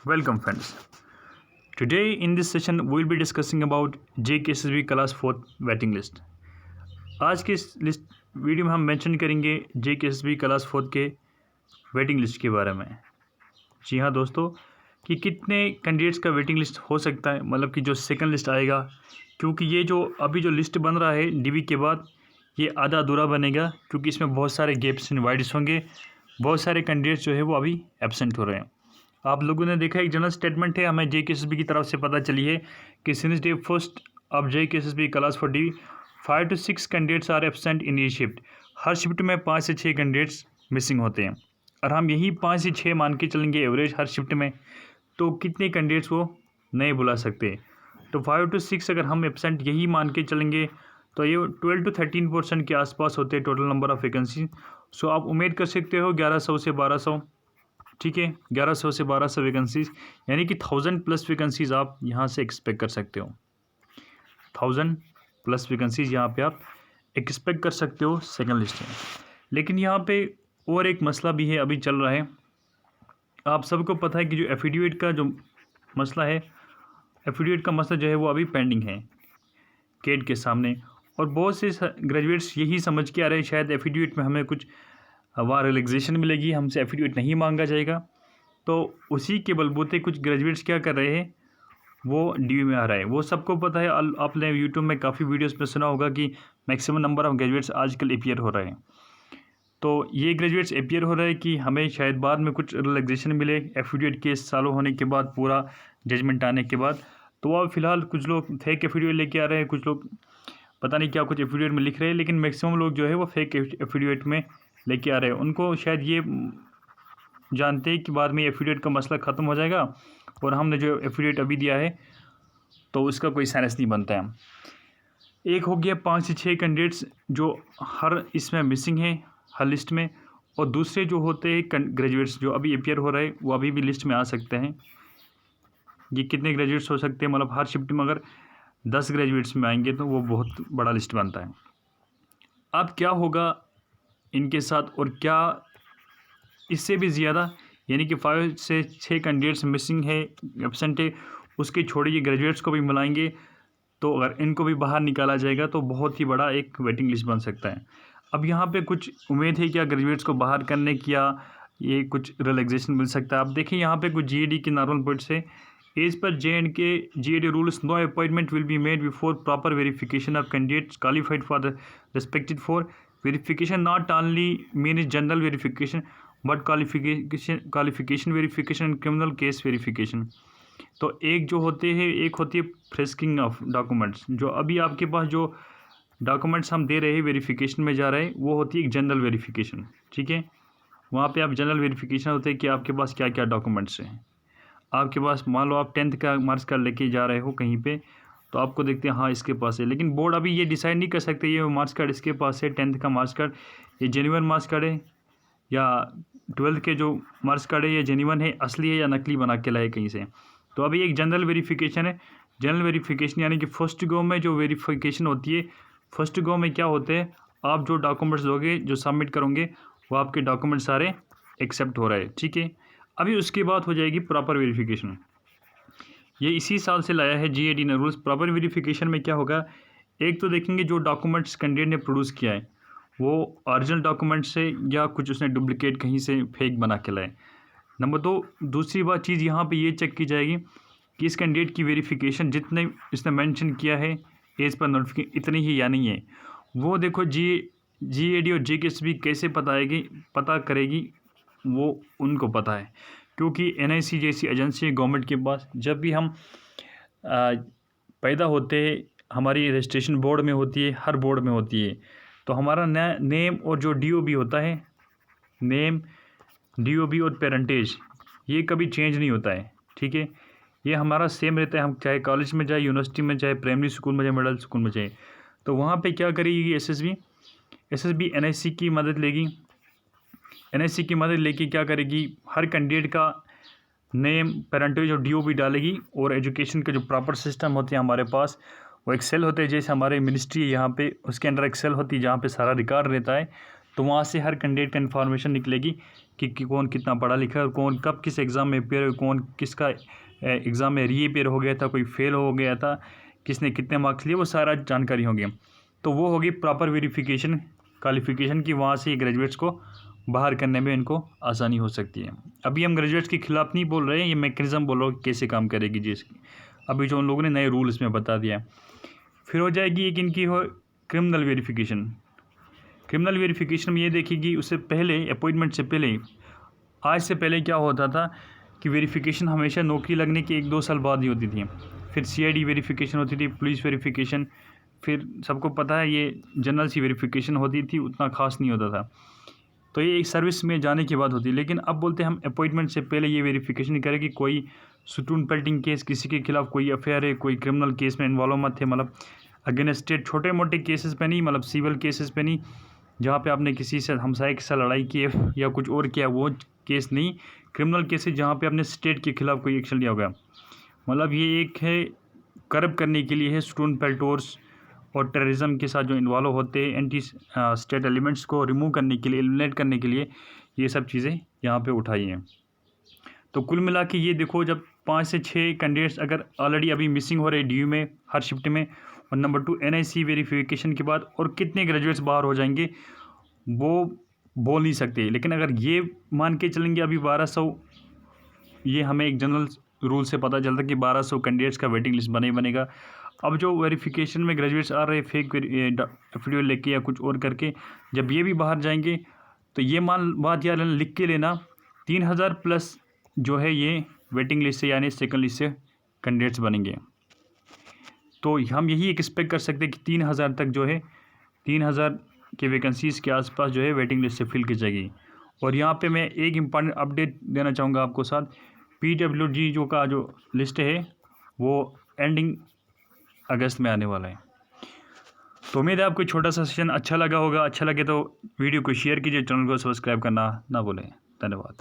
Welcome friends. Today in this session we will be discussing about JKSSB class 4 waiting list. आज के इस list video में हम mention करेंगे JKSSB क्लास 4 के वेटिंग लिस्ट के बारे में। जी हाँ दोस्तों, कि कितने कैंडिडेट्स का वेटिंग लिस्ट हो सकता है, मतलब कि जो सेकंड लिस्ट आएगा, क्योंकि ये जो अभी जो लिस्ट बन रहा है डीवी के बाद ये आधा अधूरा बनेगा, क्योंकि इसमें बहुत सारे गेप्स एंड वाइड्स होंगे। बहुत सारे कैंडिडेट्स जो है वो अभी एब्सेंट हो रहे हैं। आप लोगों ने देखा एक जनरल स्टेटमेंट है हमें JKSSB की तरफ से पता चली है कि since day first of JKSSB class 4 डी 5 to 6 candidates are absent in ये शिफ्ट। हर शिफ्ट में 5 से 6 कैंडिडेट्स मिसिंग होते हैं, और हम यही 5 से 6 मान के चलेंगे एवरेज हर शिफ्ट में, तो कितने कैंडिडेट्स वो नहीं बुला सकते। तो 5 to 6 अगर हम एब्सेंट यही मान के चलेंगे तो ये 12 to 13% के आसपास होते हैं टोटल नंबर ऑफ़ वैकेंसी। सो आप उम्मीद कर सकते हो 1100 से 1200, ठीक है, 1100 से 1200 वैकेंसीज, यानी कि 1000+ वैकेंसीज आप यहाँ से एक्सपेक्ट कर सकते हो। 1000+ वैकेंसीज यहाँ पे आप एक्सपेक्ट कर सकते हो सेकंड लिस्ट में। लेकिन यहाँ पे और एक मसला भी है, अभी चल रहा है। आप सबको पता है कि जो एफिडेविट का जो मसला है, एफिडेविट का मसला जो है वो अभी पेंडिंग है केट के सामने, और बहुत से ग्रेजुएट्स यही समझ के आ रहे हैं शायद एफिडेविट में हमें कुछ वहाँ रिलैक्सेशन मिलेगी, हमसे एफिडेविट नहीं मांगा जाएगा। तो उसी के बलबूते कुछ ग्रेजुएट्स क्या कर रहे हैं, वो डीवी में आ रहा है। वो सबको पता है, आपने यूट्यूब में काफ़ी वीडियोस में सुना होगा कि मैक्सिमम नंबर ऑफ़ ग्रेजुएट्स आजकल अपीयर हो रहे हैं। तो ये ग्रेजुएट्स अपीयर हो रहे हैं कि हमें शायद बाद में कुछ रिलैक्सेशन मिले एफिडेविट केस चालू होने के बाद, पूरा जजमेंट आने के बाद। तो अब फिलहाल कुछ लोग फेक एफिडेविट लेके आ रहे हैं, कुछ लोग पता नहीं क्या कुछ एफिडेविट में लिख रहे हैं, लेकिन मैक्सिमम लोग जो है वो फेक एफिडेविट में लेके आ रहे हैं। उनको शायद ये जानते हैं कि बाद में एफिडेविट का मसला ख़त्म हो जाएगा, और हमने जो एफिडेविट अभी दिया है तो उसका कोई सेंस नहीं बनता है। एक हो गया 5 से 6 कैंडिडेट्स जो हर इसमें मिसिंग है हर लिस्ट में, और दूसरे जो होते हैं ग्रेजुएट्स जो अभी अपीयर हो रहे हैं वो अभी भी लिस्ट में आ सकते हैं। ये कितने ग्रेजुएट्स हो सकते हैं, मतलब हर शिफ्ट में अगर 10 ग्रेजुएट्स में आएंगे तो वो बहुत बड़ा लिस्ट बनता है। अब क्या होगा इनके साथ, और क्या इससे भी ज़्यादा, यानी कि 5 से 6 कैंडिडेट्स मिसिंग है, एब्सेंट है, उसके छोड़िए ग्रेजुएट्स को भी मिलाएंगे, तो अगर इनको भी बाहर निकाला जाएगा तो बहुत ही बड़ा एक वेटिंग लिस्ट बन सकता है। अब यहाँ पे कुछ उम्मीद है क्या ग्रेजुएट्स को बाहर करने की, या ये कुछ रिलैक्सेशन मिल सकता है। आप देखिए यहाँ पे कुछ GAD के नॉर्मल पॉइंट्स है। एज पर J&K GAD rules, no appointment will be made before proper verification of candidates qualified for the respected for verification, not only mean general verification but qualification verification and criminal case verification. तो एक जो होते हैं, एक होती है फ्रेस्किंग of documents, जो अभी आपके पास जो डॉक्यूमेंट्स हम दे रहे हैं वेरिफिकेशन में जा रहे हैं, वो होती है एक जनरल वेरिफिकेशन, ठीक है। वहाँ पे आप जनरल वेरिफिकेशन होते हैं कि आपके पास क्या क्या डॉक्यूमेंट्स हैं। आपके पास मान लो आप 10th का मार्क्स कार्ड लेके जा रहे हो कहीं पे, तो आपको देखते हैं हाँ इसके पास है, लेकिन बोर्ड अभी ये डिसाइड नहीं कर सकते ये मार्क्स कार्ड इसके पास है, 10th का मार्क्स कार्ड ये जेन्युइन मार्क्स कार्ड है, या 12th के जो मार्क्स कार्ड है ये जेन्युइन है, असली है, या नकली बना के लाए कहीं से। तो अभी एक जनरल वेरिफिकेशन है। जनरल वेरिफिकेशन यानी कि फर्स्ट गो में जो वेरिफिकेशन होती है, फर्स्ट गो में क्या होते हैं, आप जो डॉक्यूमेंट्स दोगे, जो सबमिट करोगे, वो आपके डॉक्यूमेंट सारे एक्सेप्ट हो रहे हैं, ठीक है। अभी उसके बाद हो जाएगी प्रॉपर वेरिफिकेशन। ये इसी साल से लाया है GAD ने रूल्स। प्रॉपर वेरिफिकेशन में क्या होगा, एक तो देखेंगे जो डॉक्यूमेंट्स कैंडिडेट ने प्रोड्यूस किया है वो ओरिजिनल डॉक्यूमेंट्स से, या कुछ उसने डुप्लीकेट कहीं से फेक बना के लाए। नंबर 2, दूसरी बात चीज़ यहाँ पे ये चेक की जाएगी कि इस कैंडिडेट की वेरिफिकेशन जितने इसने मेंशन किया है एज पर नोटिफिकेशन इतनी ही या नहीं है। वो देखो GAD और JKSSB कैसे पता करेगी, वो उनको पता है, क्योंकि NIC जैसी एजेंसी है गवर्नमेंट के पास। जब भी हम पैदा होते हैं हमारी रजिस्ट्रेशन बोर्ड में होती है, हर बोर्ड में होती है, तो हमारा नेम और जो DOB होता है, नेम, DOB और पेरेंटेज, ये कभी चेंज नहीं होता है, ठीक है। ये हमारा सेम रहता है, हम चाहे कॉलेज में जाए, यूनिवर्सिटी में जाए, प्राइमरी स्कूल में जाए, मिडिल स्कूल में जाए। तो वहाँ पे क्या करेगी SSB NIC की मदद लेगी। NIC की मदद लेके क्या करेगी, हर कैंडिडेट का नेम, पेरेंटेज और DOB डालेगी, और एजुकेशन के जो प्रॉपर सिस्टम होते हैं हमारे पास, वो एक्सेल होते हैं, जैसे हमारे मिनिस्ट्री है यहाँ पे, उसके अंदर एक्सेल होती है जहाँ पे सारा रिकॉर्ड रहता है। तो वहाँ से हर कैंडिडेट का इन्फॉर्मेशन निकलेगी कि कौन कितना पढ़ा लिखा है और कौन कब किस एग्ज़ाम में अपेयर, कौन किसका एग्ज़ाम में रीअपेयर हो गया था, कोई फेल हो गया था, किसने कितने मार्क्स लिए, वो सारा जानकारी होगी। तो वो होगी प्रॉपर वेरिफिकेशन क्वालिफ़िकेशन की, वहाँ से ग्रेजुएट्स को बाहर करने में इनको आसानी हो सकती है। अभी हम ग्रेजुएट्स के खिलाफ नहीं बोल रहे हैं, ये मैकेनिज़्म बोल रहे हो कैसे काम करेगी जी इसकी, अभी जो उन लोगों ने नए रूल इसमें बता दिया। फिर हो जाएगी एक इनकी हो क्रिमिनल वेरिफिकेशन। क्रिमिनल वेरिफिकेशन में ये देखेगी उससे पहले, अपॉइंटमेंट से पहले, आज से पहले क्या होता था कि वेरिफिकेशन हमेशा नौकरी लगने के 1-2 साल बाद ही होती थी। फिर CID वेरिफिकेशन होती थी, पुलिस वेरिफिकेशन, फिर सबको पता है ये जनरल सी वेरिफिकेशन होती थी, उतना खास नहीं होता था। तो ये एक सर्विस में जाने के बाद होती है। लेकिन अब बोलते हैं हम अपॉइंटमेंट से पहले ये वेरिफिकेशन करें कि कोई स्टूडेंट पेल्टिंग केस, किसी के खिलाफ कोई अफेयर है, कोई क्रिमिनल केस में इन्वॉल्व मत थे, मतलब अगेंस्ट स्टेट, छोटे मोटे केसेस पे नहीं, मतलब सिविल केसेस पे नहीं, जहाँ पे आपने किसी से हमसाए के साथ लड़ाई की है या कुछ और किया, वो केस नहीं। क्रिमिनल केसेस जहाँ पे आपने स्टेट के खिलाफ कोई एक्शन लिया होगा, मतलब ये एक है करप्ट करने के लिए है, स्टूडेंट पेल्टोर्स और टेररिज्म के साथ जो इन्वॉल्व होते हैं, एंटी स्टेट एलिमेंट्स को रिमूव करने के लिए, एलिमिनेट करने के लिए ये सब चीज़ें यहाँ पे उठाई हैं। तो कुल मिला के ये देखो, जब 5 से 6 कैंडिडेट्स अगर ऑलरेडी अभी मिसिंग हो रहे DU में हर शिफ्ट में, और नंबर 2 NIC वेरिफिकेशन के बाद और कितने ग्रेजुएट्स बाहर हो जाएंगे वो बोल नहीं सकते। लेकिन अगर ये मान के चलेंगे अभी 1200, ये हमें एक जनरल रूल से पता चलता कि 1200 कैंडिडेट्स का वेटिंग लिस्ट बनेगा। अब जो वेरिफिकेशन में ग्रेजुएट्स आ रहे फेक एफिडेविट लेके या कुछ और करके, जब ये भी बाहर जाएंगे तो ये बात यार लिख के लेना, 3000 प्लस जो है ये वेटिंग लिस्ट से यानी सेकंड लिस्ट से कैंडिडेट्स बनेंगे। तो हम यही एक्सपेक्ट कर सकते हैं कि 3000 तक जो है, 3000 के वैकेंसीज़ के आसपास जो है वेटिंग लिस्ट से फिल की जाएगी। और यहाँ पे मैं एक इम्पॉर्टेंट अपडेट देना चाहूँगा आपको साथ, PWD का जो लिस्ट है वो एंडिंग अगस्त में आने वाला है। तो उम्मीद है आपको छोटा सा सेशन अच्छा लगा होगा। अच्छा लगे तो वीडियो को शेयर कीजिए, चैनल को सब्सक्राइब करना ना भूलें। धन्यवाद।